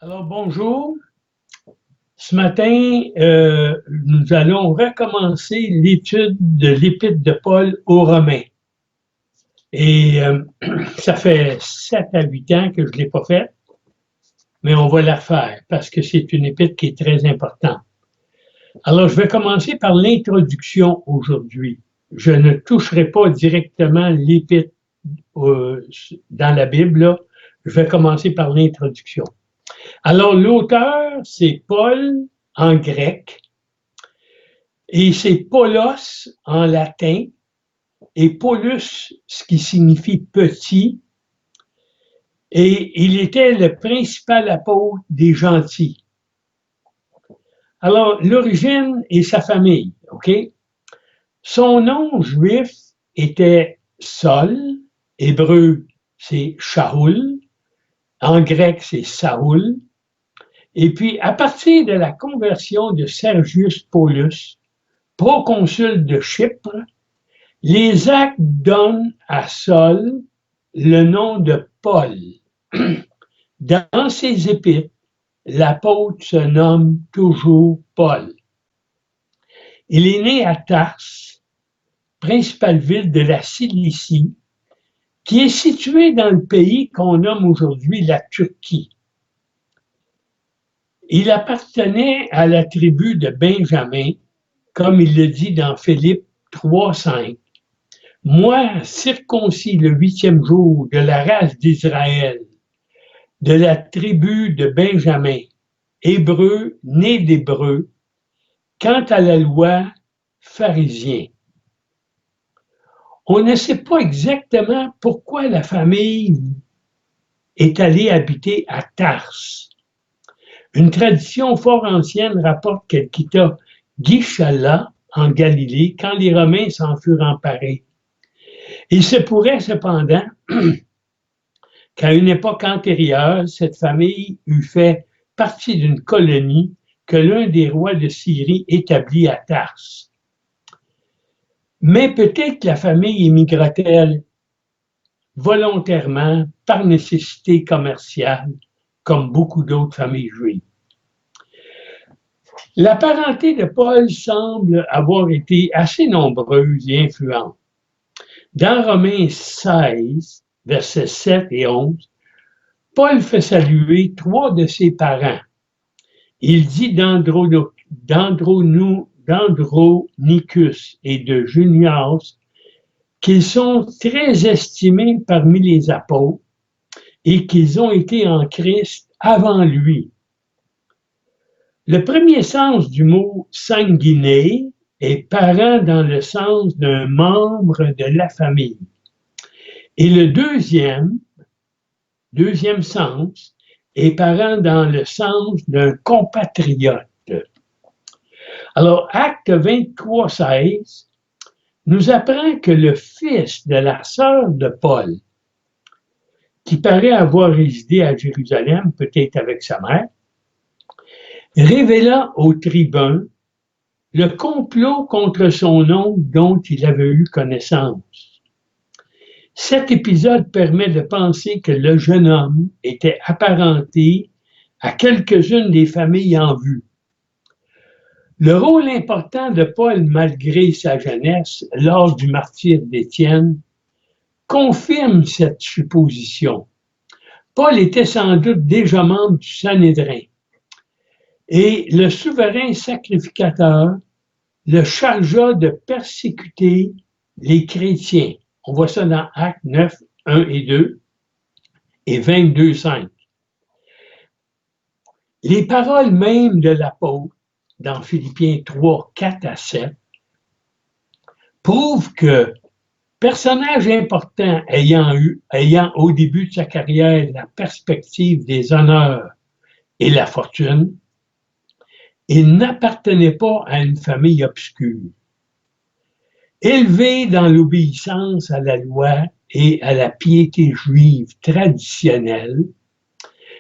Alors, bonjour. Ce matin, nous allons recommencer l'étude de l'Épître de Paul aux Romains. Et ça fait 7 à 8 ans que je ne l'ai pas faite, mais on va la refaire parce que c'est une épître qui est très importante. Alors, je vais commencer par l'introduction aujourd'hui. Je ne toucherai pas directement l'épître dans la Bible, là. Je vais commencer par l'introduction. Alors, l'auteur, c'est Paul en grec, et c'est Paulos en latin, et Paulus, ce qui signifie petit, et il était le principal apôtre des gentils. Alors, l'origine et sa famille, OK? Son nom juif était Saul, hébreu, c'est Shaoul, en grec, c'est Saoul. Et puis, à partir de la conversion de Sergius Paulus, proconsul de Chypre, les Actes donnent à Saul le nom de Paul. Dans ses épîtres, l'apôtre se nomme toujours Paul. Il est né à Tars, principale ville de la Cilicie, qui est située dans le pays qu'on nomme aujourd'hui la Turquie. Il appartenait à la tribu de Benjamin, comme il le dit dans Philippiens 3,5. Moi, circoncis le 8e jour de la race d'Israël, de la tribu de Benjamin, hébreu, né d'hébreu, quant à la loi, pharisien. On ne sait pas exactement pourquoi la famille est allée habiter à Tars. Une tradition fort ancienne rapporte qu'elle quitta Gichala en Galilée quand les Romains s'en furent emparés. Il se pourrait cependant qu'à une époque antérieure, cette famille eût fait partie d'une colonie que l'un des rois de Syrie établit à Tars. Mais peut-être la famille émigra-t-elle volontairement par nécessité commerciale, comme beaucoup d'autres familles juives. La parenté de Paul semble avoir été assez nombreuse et influente. Dans Romains 16, versets 7 et 11, Paul fait saluer 3 de ses parents. Il dit d'Andronicus et de Junias qu'ils sont très estimés parmi les apôtres et qu'ils ont été en Christ avant lui. Le premier sens du mot sanguiné est parent dans le sens d'un membre de la famille. Et le deuxième sens est parent dans le sens d'un compatriote. Alors, Acte 23,16 nous apprend que le fils de la sœur de Paul, qui paraît avoir résidé à Jérusalem, peut-être avec sa mère, révéla au tribun le complot contre son oncle dont il avait eu connaissance. Cet épisode permet de penser que le jeune homme était apparenté à quelques-unes des familles en vue. Le rôle important de Paul, malgré sa jeunesse, lors du martyre d'Étienne, confirme cette supposition. Paul était sans doute déjà membre du Sanhédrin. Et le souverain sacrificateur le chargea de persécuter les chrétiens. On voit ça dans Actes 9, 1 et 2 et 22, 5. Les paroles mêmes de l'apôtre dans Philippiens 3, 4 à 7 prouvent que personnage important ayant au début de sa carrière la perspective des honneurs et la fortune, il n'appartenait pas à une famille obscure. Élevé dans l'obéissance à la loi et à la piété juive traditionnelle,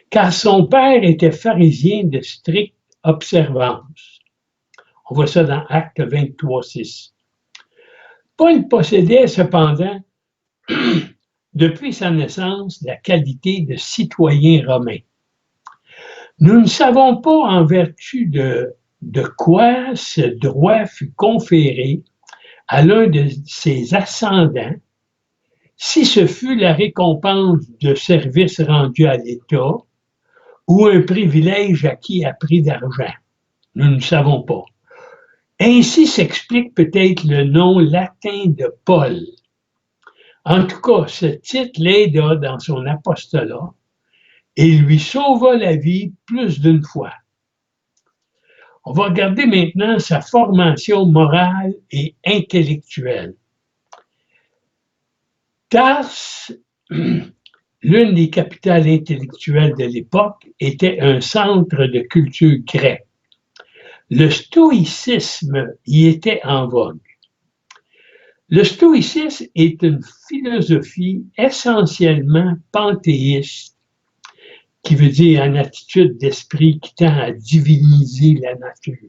car son père était pharisien de stricte observance. On voit ça dans Acte 23, 6. Paul possédait cependant, depuis sa naissance, la qualité de citoyen romain. Nous ne savons pas en vertu de quoi ce droit fut conféré à l'un de ses ascendants, si ce fut la récompense de services rendus à l'État ou un privilège acquis à prix d'argent. Nous ne savons pas. Ainsi s'explique peut-être le nom latin de Paul. En tout cas, ce titre l'aida dans son apostolat et lui sauva la vie plus d'une fois. On va regarder maintenant sa formation morale et intellectuelle. Tars, l'une des capitales intellectuelles de l'époque, était un centre de culture grecque. Le stoïcisme y était en vogue. Le stoïcisme est une philosophie essentiellement panthéiste, qui veut dire une attitude d'esprit qui tend à diviniser la nature.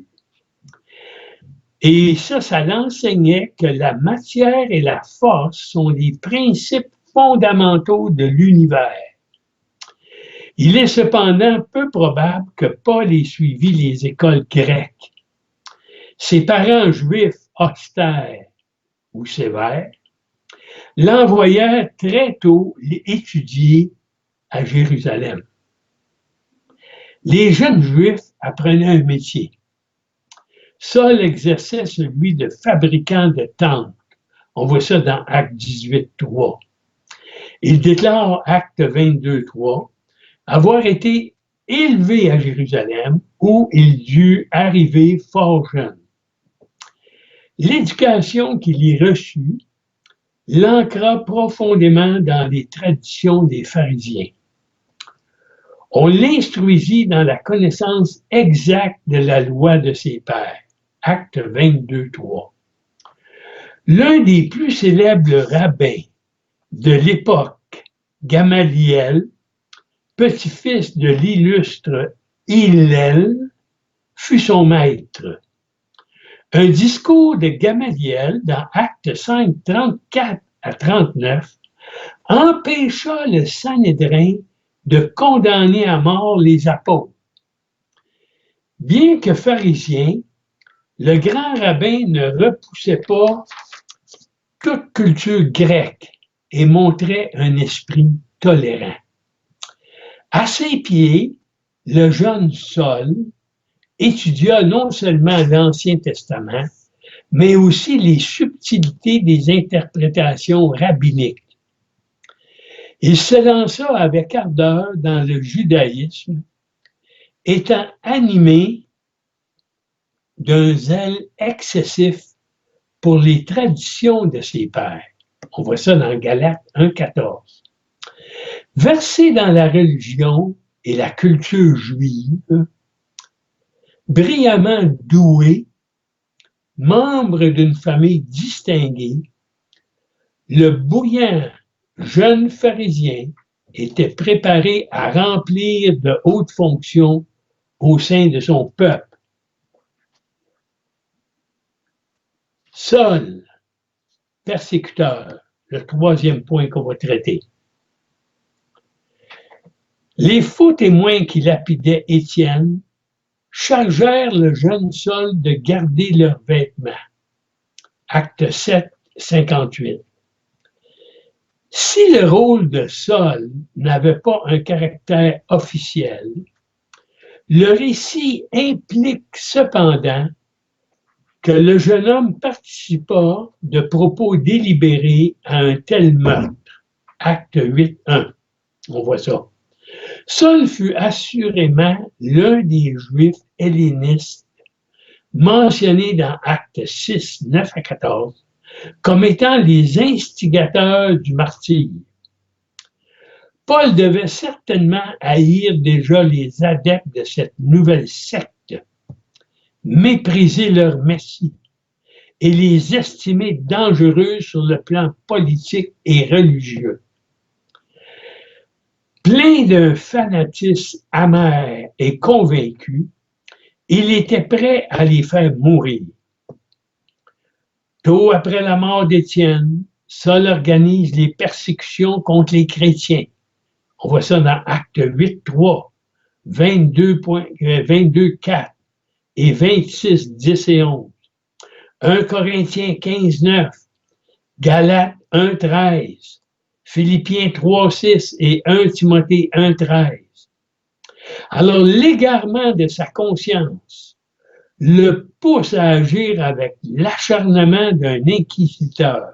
Et ça l'enseignait que la matière et la force sont les principes fondamentaux de l'univers. Il est cependant peu probable que Paul ait suivi les écoles grecques. Ses parents juifs austères ou sévères l'envoyèrent très tôt étudier à Jérusalem. Les jeunes juifs apprenaient un métier. Saul exerçait celui de fabricant de tentes. On voit ça dans Acte 18.3. Il déclare, Acte 22.3, avoir été élevé à Jérusalem où il dut arriver fort jeune. L'éducation qu'il y reçut l'ancra profondément dans les traditions des pharisiens. On l'instruisit dans la connaissance exacte de la loi de ses pères. Acte 22.3. L'un des plus célèbres rabbins de l'époque, Gamaliel, petit-fils de l'illustre Hillel, fut son maître. Un discours de Gamaliel dans Acte 5, 34 à 39 empêcha le Sanhédrin de condamner à mort les apôtres. Bien que pharisien, le grand rabbin ne repoussait pas toute culture grecque et montrait un esprit tolérant. À ses pieds, le jeune Saul étudia non seulement l'Ancien Testament, mais aussi les subtilités des interprétations rabbiniques. Il se lança avec ardeur dans le judaïsme, étant animé d'un zèle excessif pour les traditions de ses pères. On voit ça dans Galates 1.14. Versé dans la religion et la culture juive, brillamment doué, membre d'une famille distinguée, le bouillant jeune pharisien était préparé à remplir de hautes fonctions au sein de son peuple. Saul, persécuteur, le troisième point qu'on va traiter. Les faux témoins qui lapidaient Étienne chargèrent le jeune Saul de garder leurs vêtements. Acte 7, 58. Si le rôle de Saul n'avait pas un caractère officiel, le récit implique cependant que le jeune homme participa de propos délibérés à un tel meurtre. Acte 8.1. On voit ça. Saul fut assurément l'un des Juifs hellénistes mentionnés dans Acte 6, 9 à 14, comme étant les instigateurs du martyre. Paul devait certainement haïr déjà les adeptes de cette nouvelle secte, mépriser leur messie et les estimer dangereux sur le plan politique et religieux. Plein d'un fanatisme amer et convaincu, il était prêt à les faire mourir. Tôt après la mort d'Étienne, Saul organise les persécutions contre les chrétiens. On voit ça dans Acte 8.3. 22:4 et 26, 10 et 11. 1 Corinthiens 15, 9. Galates 1, 13. Philippiens 3, 6 et 1 Timothée 1, 13. Alors, l'égarement de sa conscience le pousse à agir avec l'acharnement d'un inquisiteur.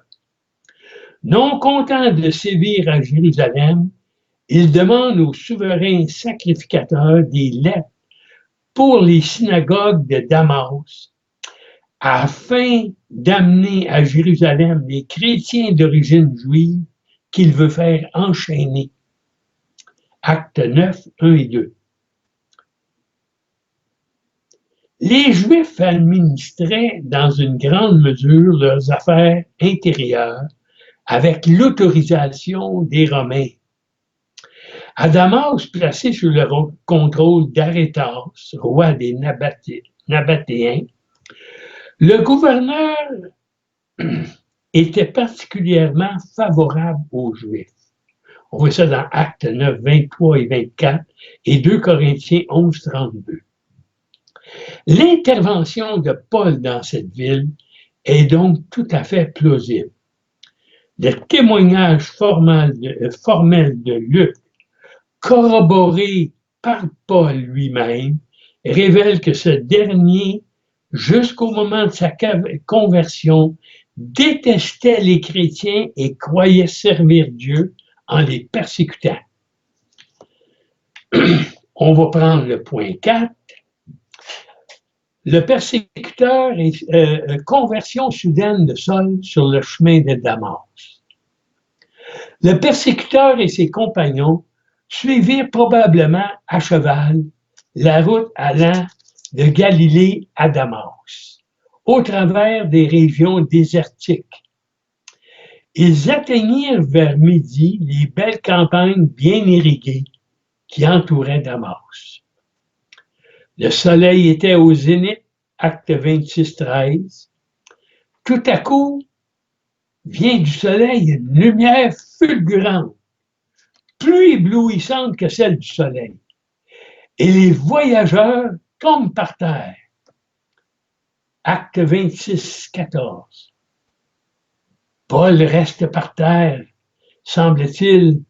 Non content de sévir à Jérusalem, il demande au souverain sacrificateur des lettres pour les synagogues de Damas, afin d'amener à Jérusalem les chrétiens d'origine juive qu'il veut faire enchaîner. Actes 9, 1 et 2. Les Juifs administraient dans une grande mesure leurs affaires intérieures avec l'autorisation des Romains. À Damas, placé sous le contrôle d'Arétas, roi des Nabatéens, le gouverneur était particulièrement favorable aux Juifs. On voit ça dans Actes 9, 23 et 24 et 2 Corinthiens 11, 32. L'intervention de Paul dans cette ville est donc tout à fait plausible. Le témoignage formel de Luc, corroboré par Paul lui-même, révèle que ce dernier, jusqu'au moment de sa conversion, détestait les chrétiens et croyait servir Dieu en les persécutant. On va prendre le point 4. Le persécuteur est conversion soudaine de Saul sur le chemin de Damas. Le persécuteur et ses compagnons suivirent probablement à cheval la route allant de Galilée à Damas, au travers des régions désertiques. Ils atteignirent vers midi les belles campagnes bien irriguées qui entouraient Damas. Le soleil était au zénith, acte 26, 13. Tout à coup, vient du soleil une lumière fulgurante, plus éblouissante que celle du soleil. Et les voyageurs tombent par terre. Acte 26, 14. Paul reste par terre, semble-t-il,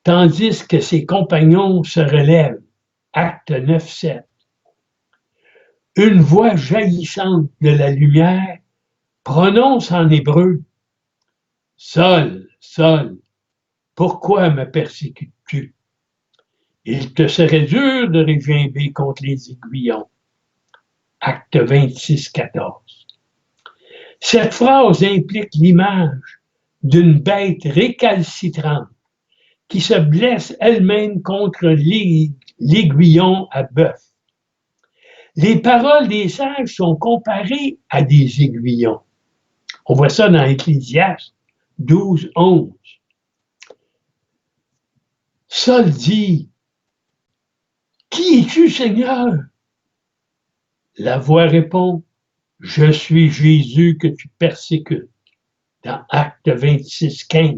tandis que ses compagnons se relèvent. Acte 9, 7. Une voix jaillissante de la lumière prononce en hébreu: Saul, Saul, pourquoi me persécutes-tu? Il te serait dur de régimber contre les aiguillons. Acte 26, 14. Cette phrase implique l'image d'une bête récalcitrante qui se blesse elle-même contre l'aiguillon à bœuf. Les paroles des sages sont comparées à des aiguillons. On voit ça dans Ecclésiaste 12, 11. Saul dit: Qui es-tu, Seigneur? La voix répond: Je suis Jésus que tu persécutes. Dans Acte 26, 15.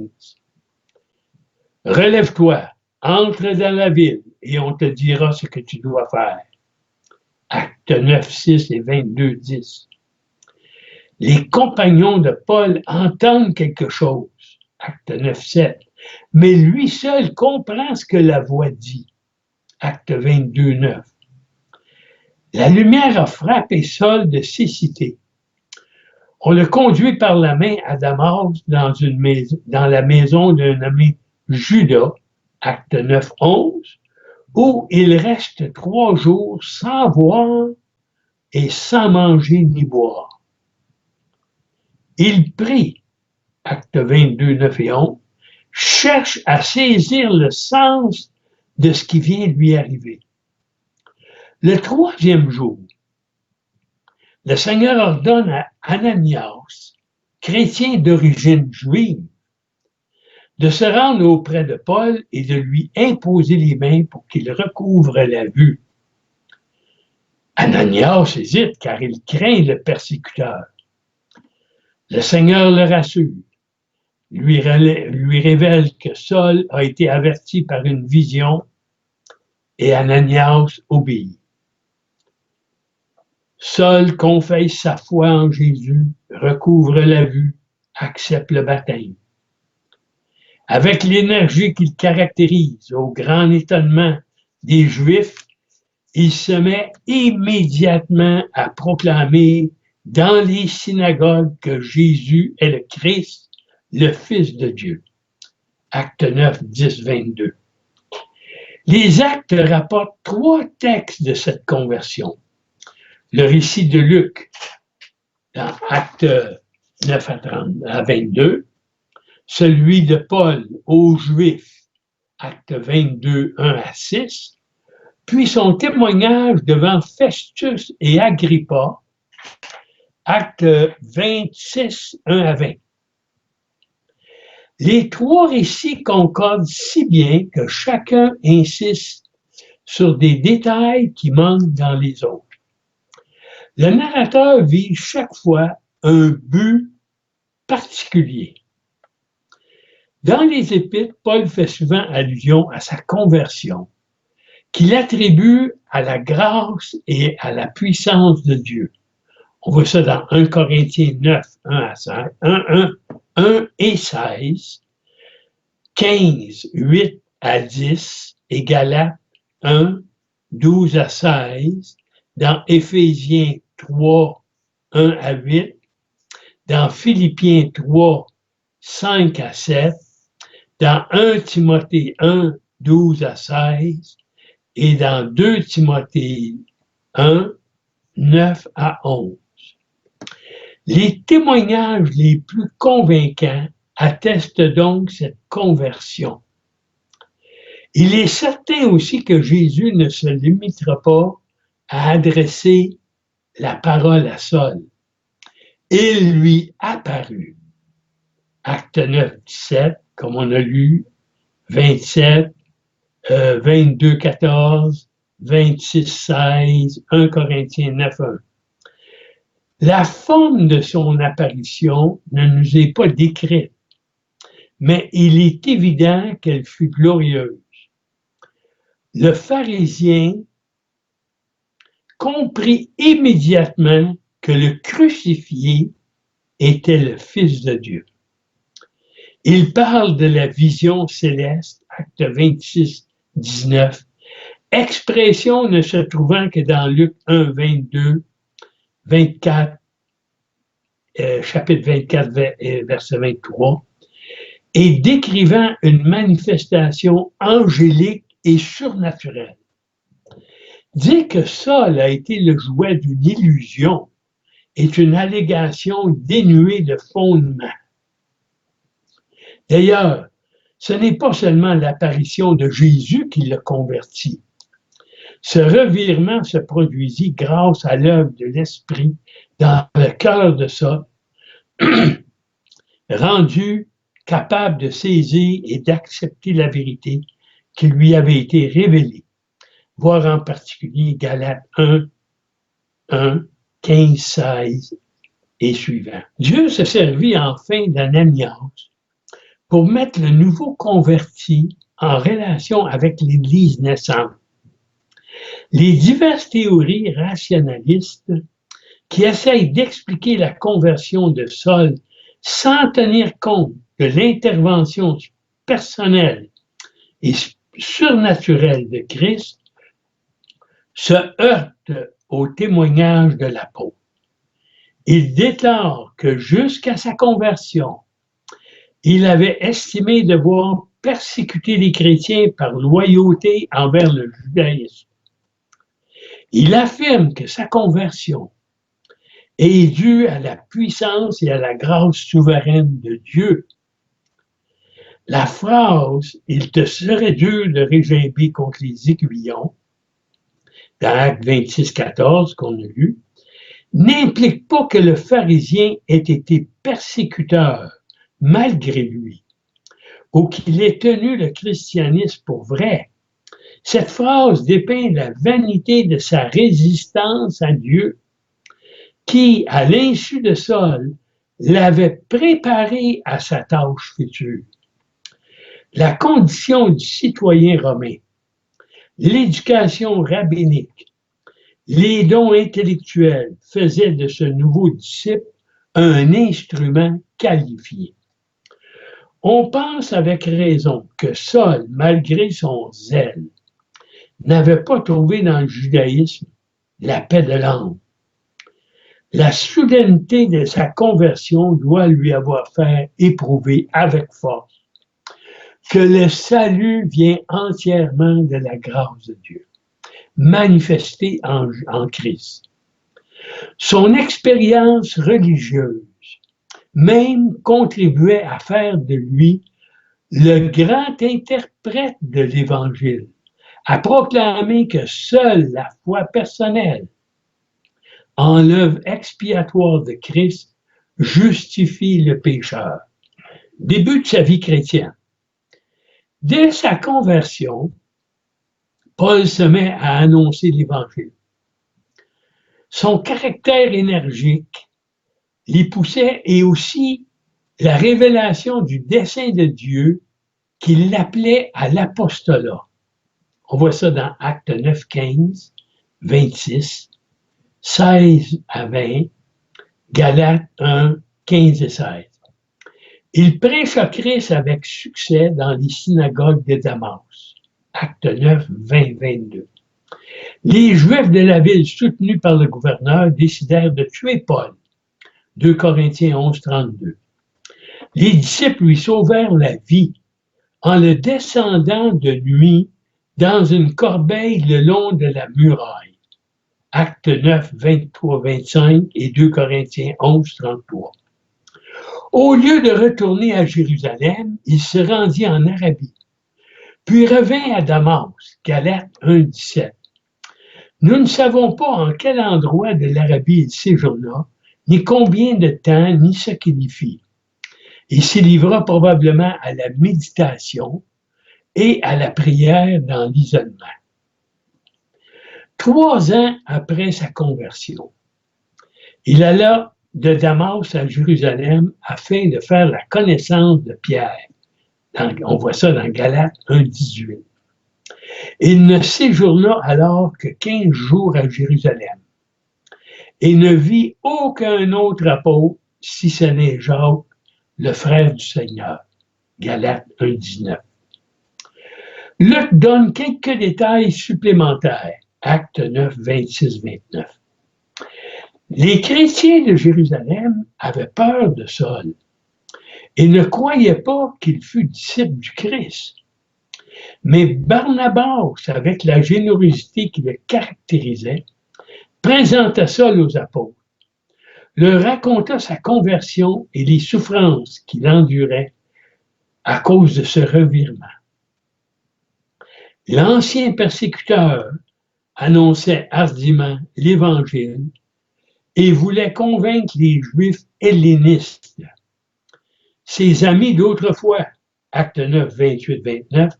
Relève-toi, entre dans la ville et on te dira ce que tu dois faire. Acte 9, 6 et 22, 10. Les compagnons de Paul entendent quelque chose. Acte 9, 7. Mais lui seul comprend ce que la voix dit. Acte 22, 9. La lumière a frappé Saul de cécité. On le conduit par la main à Damas dans la maison d'un nommé Judas, Acte 9, 11, où il reste 3 jours sans voir et sans manger ni boire. Il prie, Acte 22, 9 et 11, cherche à saisir le sens de ce qui vient lui arriver. Le 3e jour, le Seigneur ordonne à Ananias, chrétien d'origine juive, de se rendre auprès de Paul et de lui imposer les mains pour qu'il recouvre la vue. Ananias hésite car il craint le persécuteur. Le Seigneur le rassure, lui révèle que Saul a été averti par une vision et Ananias obéit. Saul confesse sa foi en Jésus, recouvre la vue, accepte le baptême. Avec l'énergie qui le caractérise, au grand étonnement des Juifs, il se met immédiatement à proclamer dans les synagogues que Jésus est le Christ, le Fils de Dieu. Acte 9, 10, 22. Les Actes rapportent 3 textes de cette conversion. Le récit de Luc, dans Acte 9 à 22, celui de Paul aux Juifs, Acte 22, 1 à 6, puis son témoignage devant Festus et Agrippa, Acte 26, 1 à 20. Les 3 récits concordent si bien que chacun insiste sur des détails qui manquent dans les autres. Le narrateur vise chaque fois un but particulier. Dans les Épîtres, Paul fait souvent allusion à sa conversion, qu'il attribue à la grâce et à la puissance de Dieu. On voit ça dans 1 Corinthiens 9, 1 à 16, 1 et 16, 15, 8 à 10 et Galates 1, 12 à 16, dans Éphésiens 3, 1 à 8, dans Philippiens 3, 5 à 7, dans 1 Timothée 1, 12 à 16 et dans 2 Timothée 1, 9 à 11. Les témoignages les plus convaincants attestent donc cette conversion. Il est certain aussi que Jésus ne se limitera pas à adresser la parole à Saul. Il lui apparut. Acte 9, 17, comme on a lu, 27, 22, 14, 26, 16, 1 Corinthiens 9, 1. La forme de son apparition ne nous est pas décrite, mais il est évident qu'elle fut glorieuse. Le pharisien comprit immédiatement que le crucifié était le Fils de Dieu. Il parle de la vision céleste, acte 26, 19, expression ne se trouvant que dans Luc 1, 22, 24, chapitre 24, verset 23, et décrivant une manifestation angélique et surnaturelle. Dire que Saul a été le jouet d'une illusion est une allégation dénuée de fondement. D'ailleurs, ce n'est pas seulement l'apparition de Jésus qui l'a converti. Ce revirement se produisit grâce à l'œuvre de l'Esprit dans le cœur de Saul, rendu capable de saisir et d'accepter la vérité qui lui avait été révélée. Voir en particulier Galates 1, 1, 15, 16 et suivant. Dieu se servit enfin d'Ananias pour mettre le nouveau converti en relation avec l'Église naissante. Les diverses théories rationalistes qui essayent d'expliquer la conversion de Saul sans tenir compte de l'intervention personnelle et surnaturelle de Christ se heurtent au témoignage de l'apôtre. Il déclare que jusqu'à sa conversion, il avait estimé devoir persécuter les chrétiens par loyauté envers le judaïsme. Il affirme que sa conversion est due à la puissance et à la grâce souveraine de Dieu. La phrase « il te serait dur de régimber contre les aiguillons » dans Acte 26, 14 qu'on a lu, n'implique pas que le pharisien ait été persécuteur malgré lui, ou qu'il ait tenu le christianisme pour vrai. Cette phrase dépeint la vanité de sa résistance à Dieu, qui, à l'insu de Saul, l'avait préparé à sa tâche future. La condition du citoyen romain, L'éducation rabbinique, les dons intellectuels faisaient de ce nouveau disciple un instrument qualifié. On pense avec raison que Saul, malgré son zèle, n'avait pas trouvé dans le judaïsme la paix de l'âme. La soudaineté de sa conversion doit lui avoir fait éprouver avec force que le salut vient entièrement de la grâce de Dieu, manifestée en Christ. Son expérience religieuse même contribuait à faire de lui le grand interprète de l'Évangile, à proclamer que seule la foi personnelle en l'œuvre expiatoire de Christ justifie le pécheur. Début de sa vie chrétienne. Dès sa conversion, Paul se met à annoncer l'Évangile. Son caractère énergique l'y poussait et aussi la révélation du dessein de Dieu qui l'appelait à l'apostolat. On voit ça dans Actes 9, 15, 26, 16 à 20, Galates 1, 15 et 16. Il prêcha Christ avec succès dans les synagogues de Damas. Acte 9, 20, 22. Les Juifs de la ville, soutenus par le gouverneur, décidèrent de tuer Paul. 2 Corinthiens 11, 32. Les disciples lui sauvèrent la vie en le descendant de nuit dans une corbeille le long de la muraille. Acte 9, 23, 25 et 2 Corinthiens 11, 33. Au lieu de retourner à Jérusalem, il se rendit en Arabie, puis revint à Damas, Galates 1, 17. Nous ne savons pas en quel endroit de l'Arabie il séjourna, ni combien de temps, ni ce qu'il y fit. Il s'y livra probablement à la méditation et à la prière dans l'isolement. 3 ans après sa conversion, il alla de Damas à Jérusalem afin de faire la connaissance de Pierre. On voit ça dans Galates 1, 18. Il ne séjourna alors que 15 jours à Jérusalem et ne vit aucun autre apôtre, si ce n'est Jacques, le frère du Seigneur. Galates 1, 19. Luc donne quelques détails supplémentaires. Acte 9, 26, 29. Les chrétiens de Jérusalem avaient peur de Saul et ne croyaient pas qu'il fût disciple du Christ. Mais Barnabas, avec la générosité qui le caractérisait, présenta Saul aux apôtres, leur raconta sa conversion et les souffrances qu'il endurait à cause de ce revirement. L'ancien persécuteur annonçait hardiment l'Évangile et voulait convaincre les Juifs hellénistes, ses amis d'autrefois, Acte 9, 28, 29,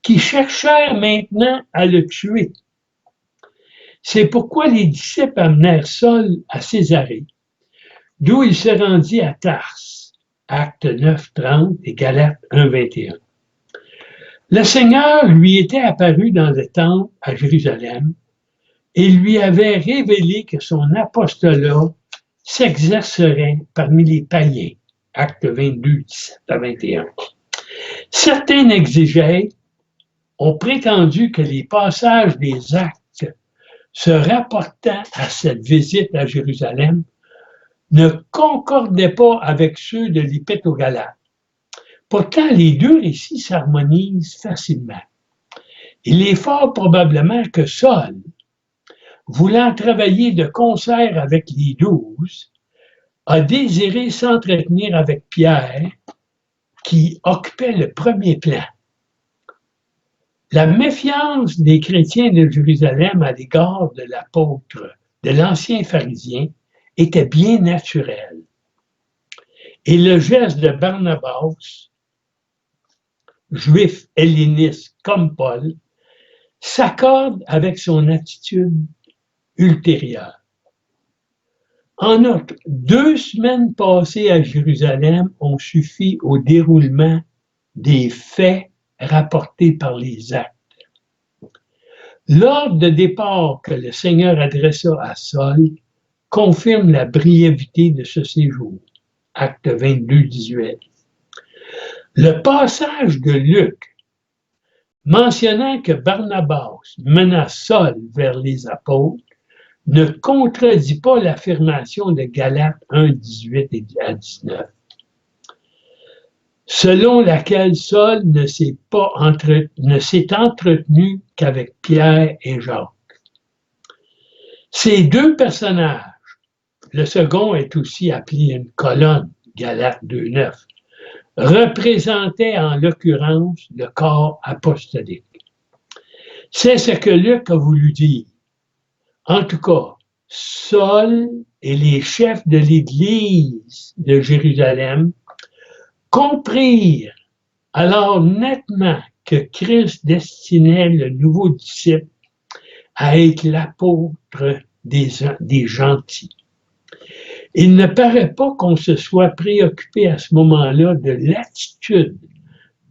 qui cherchèrent maintenant à le tuer. C'est pourquoi les disciples amenèrent Saul à Césarée, d'où il se rendit à Tarse, Acte 9, 30 et Galates 1, 21. Le Seigneur lui était apparu dans le temple à Jérusalem et lui avait révélé que son apostolat s'exercerait parmi les païens, Acte 22, 17 à 21. Certains exégètes ont prétendu que les passages des actes se rapportant à cette visite à Jérusalem ne concordaient pas avec ceux de l'Épître aux Galates. Pourtant, les deux récits s'harmonisent facilement. Il est fort probablement que Saul, voulant travailler de concert avec les 12, a désiré s'entretenir avec Pierre, qui occupait le premier plan. La méfiance des chrétiens de Jérusalem à l'égard de l'apôtre, de l'ancien pharisien, était bien naturelle. Et le geste de Barnabas, juif helléniste comme Paul, s'accorde avec son attitude ultérieure. En outre, 2 semaines passées à Jérusalem ont suffi au déroulement des faits rapportés par les actes. L'ordre de départ que le Seigneur adressa à Saul confirme la brièveté de ce séjour. Acte 22, 18. Le passage de Luc mentionnant que Barnabas mena Saul vers les apôtres ne contredit pas l'affirmation de Galates 1, 18 à 19, selon laquelle Saul ne s'est entretenu qu'avec Pierre et Jacques. Ces deux personnages, le second est aussi appelé une colonne, Galates 2, 9, représentaient en l'occurrence le corps apostolique. C'est ce que Luc a voulu dire. En tout cas, Saul et les chefs de l'Église de Jérusalem comprirent alors nettement que Christ destinait le nouveau disciple à être l'apôtre des gentils. Il ne paraît pas qu'on se soit préoccupé à ce moment-là de l'attitude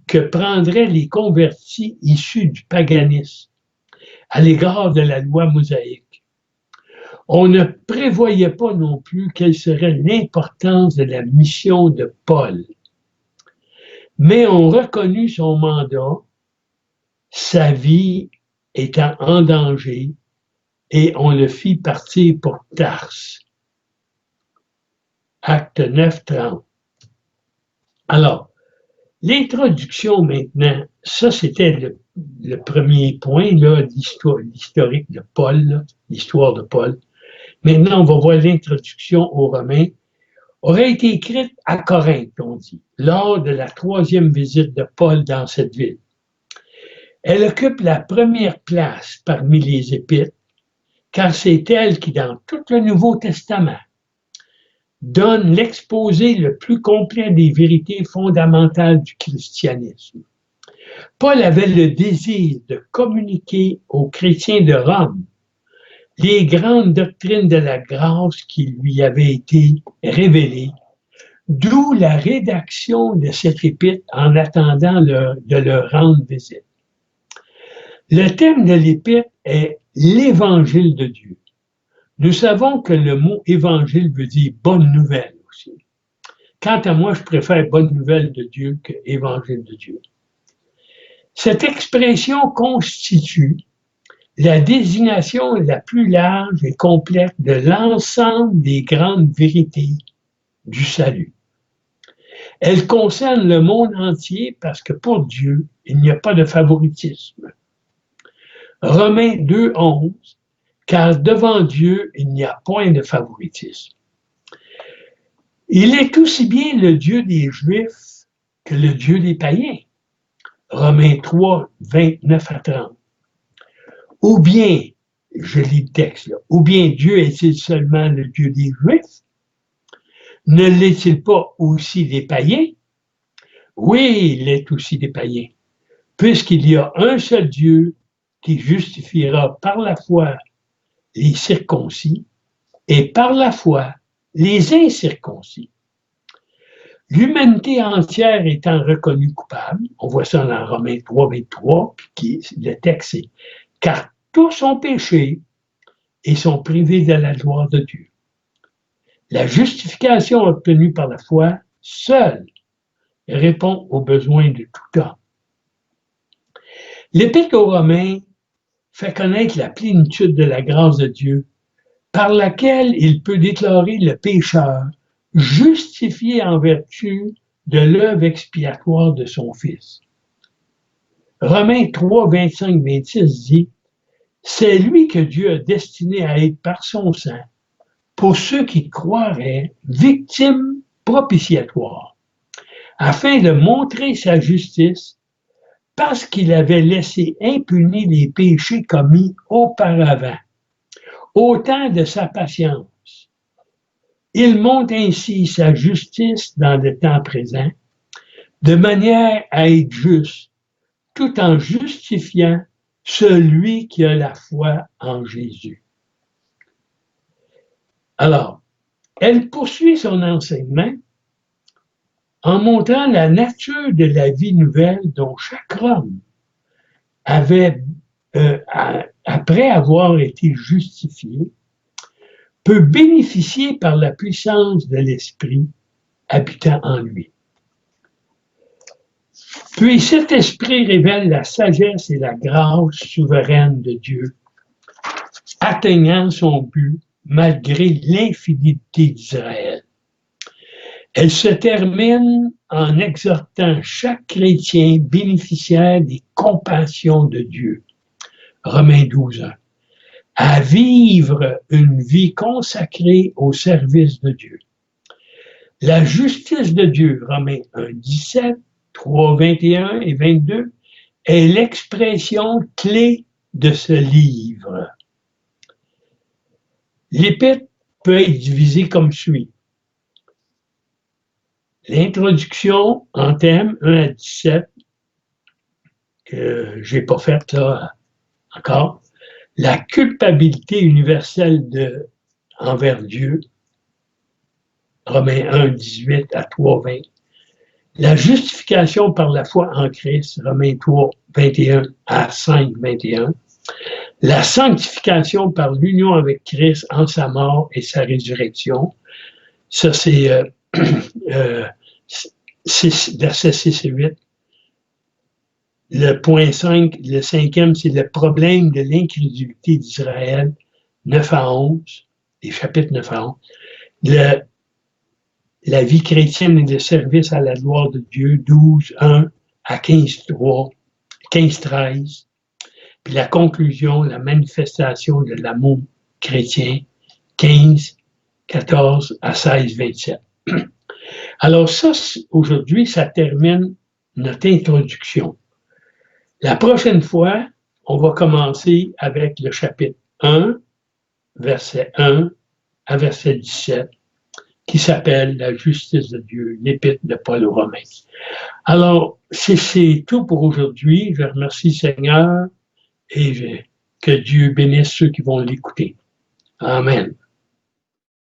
que prendraient les convertis issus du paganisme à l'égard de la loi mosaïque. On ne prévoyait pas non plus quelle serait l'importance de la mission de Paul. Mais on reconnut son mandat, sa vie étant en danger, et on le fit partir pour Tarse. Acte 9, 30. Alors, l'introduction maintenant, ça c'était le premier point, là, l'historique de Paul, là, l'histoire de Paul. Maintenant, on va voir l'introduction aux Romains. Aurait été écrite à Corinthe, on dit, lors de la 3e visite de Paul dans cette ville. Elle occupe la première place parmi les épîtres, car c'est elle qui, dans tout le Nouveau Testament, donne l'exposé le plus complet des vérités fondamentales du christianisme. Paul avait le désir de communiquer aux chrétiens de Rome les grandes doctrines de la grâce qui lui avaient été révélées, d'où la rédaction de cette épître en attendant de leur rendre visite. Le thème de l'épître est l'Évangile de Dieu. Nous savons que le mot évangile veut dire bonne nouvelle aussi. Quant à moi, je préfère bonne nouvelle de Dieu que évangile de Dieu. Cette expression constitue la désignation la plus large et complète de l'ensemble des grandes vérités du salut. Elle concerne le monde entier parce que pour Dieu, il n'y a pas de favoritisme. Romains 2, 11. Car devant Dieu, il n'y a point de favoritisme. Il est aussi bien le Dieu des Juifs que le Dieu des païens. Romains 3, 29 à 30. Ou bien, je lis le texte là, ou bien Dieu est-il seulement le Dieu des Juifs? Ne l'est-il pas aussi des païens? Oui, il est aussi des païens, puisqu'il y a un seul Dieu qui justifiera par la foi les circoncis et par la foi les incirconcis. L'humanité entière étant reconnue coupable, on voit ça dans Romains 3, 23, puis le texte c'est « Car tous ont péché et sont privés de la gloire de Dieu. » La justification obtenue par la foi seule répond aux besoins de tout homme. L'Épître aux Romains fait connaître la plénitude de la grâce de Dieu par laquelle il peut déclarer le pécheur justifié en vertu de l'œuvre expiatoire de son Fils. Romains 3, 25, 26 dit « C'est lui que Dieu a destiné à être par son sang, pour ceux qui croiraient, victime propitiatoire, afin de montrer sa justice parce qu'il avait laissé impunis les péchés commis auparavant, au temps de sa patience. Il montre ainsi sa justice dans le temps présent, de manière à être juste, tout en justifiant celui qui a la foi en Jésus. » Alors, elle poursuit son enseignement en montrant la nature de la vie nouvelle dont chaque homme avait après avoir été justifié, peut bénéficier par la puissance de l'Esprit habitant en lui. Puis cet esprit révèle la sagesse et la grâce souveraine de Dieu, atteignant son but malgré l'infidélité d'Israël. Elle se termine en exhortant chaque chrétien bénéficiaire des compassions de Dieu, Romains 12:1, à vivre une vie consacrée au service de Dieu. La justice de Dieu, Romains 1:17, 3:21 et 22, est l'expression clé de ce livre. L'épître peut être divisée comme suit. L'introduction en thème 1-17, que je n'ai pas faite là encore, la culpabilité universelle envers Dieu, Romains 1:18 à 3:20, la justification par la foi en Christ, Romains 3:21 à 5:21, la sanctification par l'union avec Christ en sa mort et sa résurrection, ça c'est versets 6 et 8. Le point 5, le cinquième, c'est le problème de l'incrédulité d'Israël, 9 à 11, les chapitres 9 à 11. La vie chrétienne et le service à la gloire de Dieu, 12:1 à 15:13. Puis la conclusion, la manifestation de l'amour chrétien, 15:14 à 16:27. Alors ça, aujourd'hui, ça termine notre introduction. La prochaine fois, on va commencer avec le chapitre 1, verset 1 à verset 17, qui s'appelle la justice de Dieu, l'épître de Paul aux Romains. Alors, c'est tout pour aujourd'hui. Je remercie le Seigneur et que Dieu bénisse ceux qui vont l'écouter. Amen.